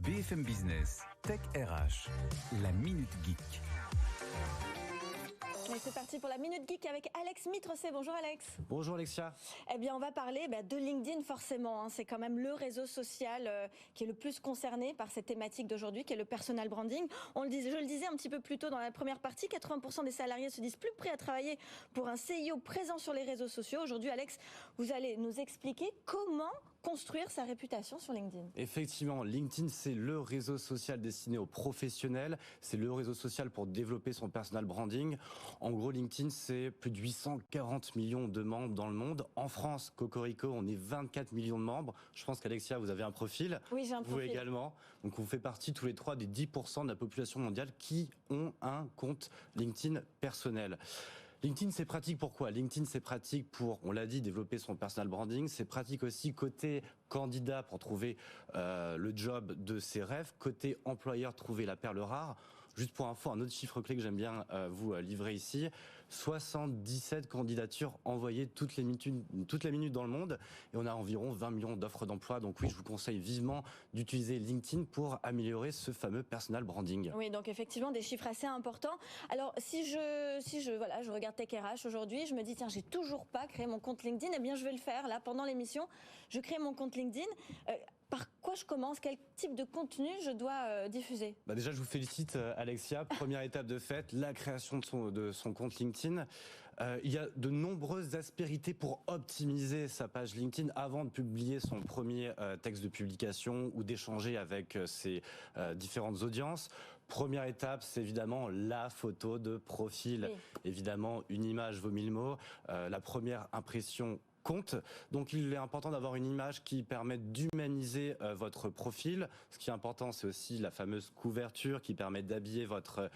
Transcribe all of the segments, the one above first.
BFM Business, Tech RH, la Minute Geek. Et c'est parti pour la Minute Geek avec Alex Mitrecet. Bonjour Alex. Bonjour Alexia. Eh bien on va parler de LinkedIn forcément. C'est quand même le réseau social qui est le plus concerné par cette thématique d'aujourd'hui, qui est le personal branding. Je le disais un petit peu plus tôt dans la première partie, 80% des salariés se disent plus prêts à travailler pour un CIO présent sur les réseaux sociaux. Aujourd'hui Alex, vous allez nous expliquer comment construire sa réputation sur LinkedIn. Effectivement, LinkedIn, c'est le réseau social destiné aux professionnels. C'est le réseau social pour développer son personal branding. En gros, LinkedIn, c'est plus de 840 millions de membres dans le monde. En France, Cocorico, on est 24 millions de membres. Je pense qu'Alexia, vous avez un profil. Oui, j'ai un profil. Vous également. Donc, on fait partie tous les trois des 10% de la population mondiale qui ont un compte LinkedIn personnel. LinkedIn, c'est pratique pourquoi ? LinkedIn, c'est pratique pour, on l'a dit, développer son personal branding. C'est pratique aussi côté candidat pour trouver le job de ses rêves. Côté employeur, trouver la perle rare. Juste pour info, un autre chiffre clé que j'aime bien vous livrer ici, 77 candidatures envoyées toutes les minutes dans le monde et on a environ 20 millions d'offres d'emploi. Donc oui, je vous conseille vivement d'utiliser LinkedIn pour améliorer ce fameux personal branding. Oui, donc effectivement des chiffres assez importants. Alors si je regarde Tech RH aujourd'hui, je me dis tiens, j'ai toujours pas créé mon compte LinkedIn, eh bien je vais le faire là pendant l'émission. Je crée mon compte LinkedIn. Par quoi je commence ? Quel type de contenu je dois diffuser ? Déjà, je vous félicite, Alexia. Première étape de fait, la création de son compte LinkedIn. Il y a de nombreuses aspérités pour optimiser sa page LinkedIn avant de publier son premier texte de publication ou d'échanger avec ses différentes audiences. Première étape, c'est évidemment la photo de profil. Oui. Évidemment, une image vaut 1000 mots. La première impression compte. Donc il est important d'avoir une image qui permette d'humaniser votre profil. Ce qui est important, c'est aussi la fameuse couverture qui permet d'habiller votre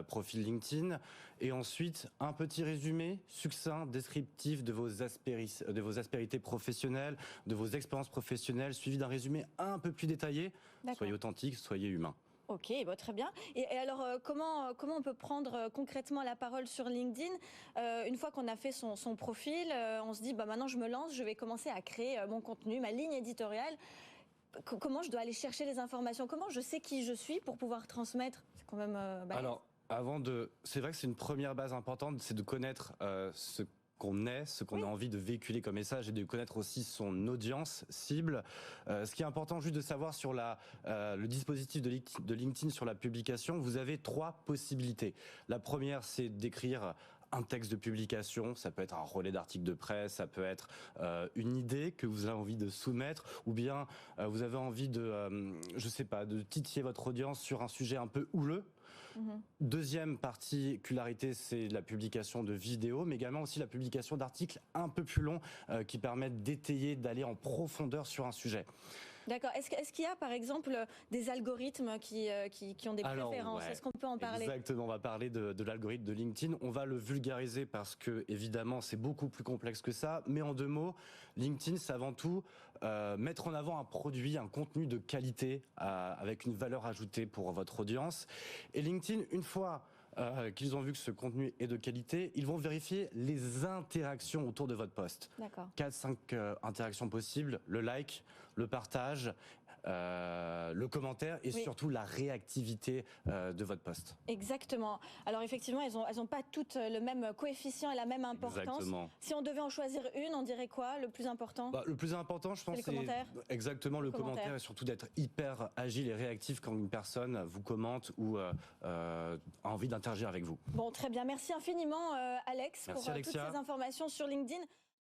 profil LinkedIn. Et ensuite, un petit résumé succinct, descriptif de vos aspérités professionnelles, de vos expériences professionnelles, suivi d'un résumé un peu plus détaillé. D'accord. Soyez authentique, soyez humain. Ok, très bien. Et alors, comment on peut prendre concrètement la parole sur LinkedIn une fois qu'on a fait son profil, on se dit maintenant je me lance, je vais commencer à créer mon contenu, ma ligne éditoriale. Comment je dois aller chercher les informations ? Comment je sais qui je suis pour pouvoir transmettre ? C'est quand même Alors, c'est vrai que c'est une première base importante, c'est de connaître ce qu'on a envie de véhiculer comme message et de connaître aussi son audience cible. Ce qui est important juste de savoir sur le dispositif de LinkedIn sur la publication, vous avez 3 possibilités. La première, c'est d'écrire un texte de publication, ça peut être un relais d'article de presse, ça peut être une idée que vous avez envie de soumettre, ou bien vous avez envie de titiller votre audience sur un sujet un peu houleux. Deuxième particularité, c'est la publication de vidéos, mais également aussi la publication d'articles un peu plus longs qui permettent d'étayer, d'aller en profondeur sur un sujet. D'accord. Est-ce qu'il y a par exemple des algorithmes qui ont des préférences ? Est-ce qu'on peut en parler ? Exactement, on va parler de l'algorithme de LinkedIn. On va le vulgariser parce que évidemment c'est beaucoup plus complexe que ça. Mais en 2 mots, LinkedIn c'est avant tout mettre en avant un produit, un contenu de qualité avec une valeur ajoutée pour votre audience. Et LinkedIn, une fois qu'ils ont vu que ce contenu est de qualité, ils vont vérifier les interactions autour de votre post. D'accord. 4-5 interactions possibles, le like, le partage, le commentaire et surtout la réactivité de votre post. Exactement. Alors effectivement, elles ont pas toutes le même coefficient et la même importance. Exactement. Si on devait en choisir une, on dirait quoi le plus important ? Le plus important, je pense, c'est exactement le commentaire et surtout d'être hyper agile et réactif quand une personne vous commente ou a envie d'interagir avec vous. Bon, très bien. Merci infiniment, Alex, pour toutes ces informations sur LinkedIn.